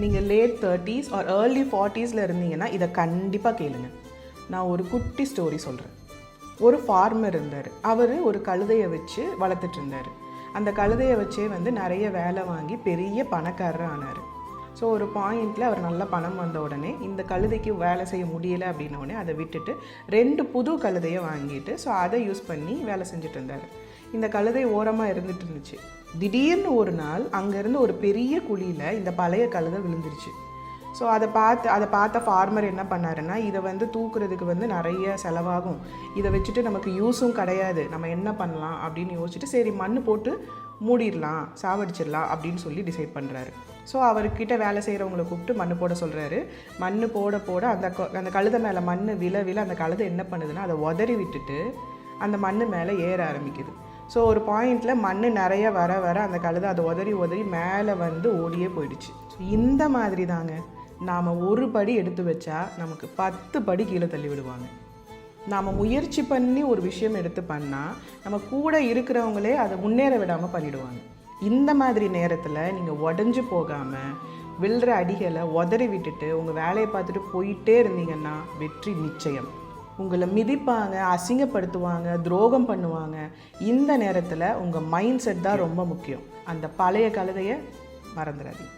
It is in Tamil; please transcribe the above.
நீங்கள் late 30s R early 40s இருந்தீங்கன்னா இதை கண்டிப்பாக கேளுங்க. நான் ஒரு குட்டி ஸ்டோரி சொல்கிறேன். ஒரு ஃபார்மர் இருந்தார். அவர் ஒரு கழுதையை வச்சு வளர்த்துட்டு இருந்தார். அந்த கழுதையை வச்சே நிறைய வேலை வாங்கி பெரிய பணக்காரர் ஆனார். ஸோ ஒரு பாயிண்டில் அவர் நல்ல பணம் வந்த உடனே இந்த கழுதைக்கு வேலை செய்ய முடியலை அப்படின்னோடனே அதை விட்டுட்டு 2 புது கழுதையை வாங்கிட்டு ஸோ அதை யூஸ் பண்ணி வேலை செஞ்சுட்டு இருந்தார். இந்த கழுதை ஓரமாக இருந்துட்டு இருந்துச்சு. திடீர்னு ஒரு நாள் அங்கேருந்து ஒரு பெரிய குழியில் இந்த பழைய கழுதை விழுந்துருச்சு. ஸோ அதை பார்த்த ஃபார்மர் என்ன பண்ணாருன்னா, இதை தூக்குறதுக்கு நிறைய செலவாகும், இதை வச்சுட்டு நமக்கு யூஸும் கிடையாது, நம்ம என்ன பண்ணலாம் அப்படின்னு யோசிச்சுட்டு சரி மண் போட்டு மூடிடலாம், சாவடிச்சிடலாம் அப்படின்னு சொல்லி டிசைட் பண்ணுறாரு. ஸோ அவர்கிட்ட வேலை செய்கிறவங்களை கூப்பிட்டு மண் போட சொல்கிறாரு. மண் போட அந்த கழுதை மேலே மண் விழ அந்த கழுதை என்ன பண்ணுதுன்னா அதை உதறி விட்டுட்டு அந்த மண் மேலே ஏற ஆரம்பிக்குது. ஸோ ஒரு பாயிண்டில் மண் நிறைய வர அந்த கழுதை அதை உதறி மேலே ஓடியே போயிடுச்சு. ஸோ இந்த மாதிரி தாங்க நாம் ஒரு படி எடுத்து வச்சா நமக்கு 10 படி கீழே தள்ளி விடுவாங்க. நாம் முயற்சி பண்ணி ஒரு விஷயம் எடுத்து பண்ணால் நம்ம கூட இருக்கிறவங்களே அதை முன்னேற விடாமல் பண்ணிவிடுவாங்க. இந்த மாதிரி நேரத்தில் நீங்கள் உடஞ்சி போகாமல் விழுற அடிகளை உதறி விட்டுட்டு உங்கள் வேலையை பார்த்துட்டு போயிட்டே இருந்தீங்கன்னா வெற்றி நிச்சயம். உங்களை மிதிப்பாங்க, அசிங்கப்படுத்துவாங்க, துரோகம் பண்ணுவாங்க. இந்த நேரத்தில் உங்கள் மைண்ட் செட் தான் ரொம்ப முக்கியம். அந்த பழைய கழுதையை மறந்துடாதீங்க.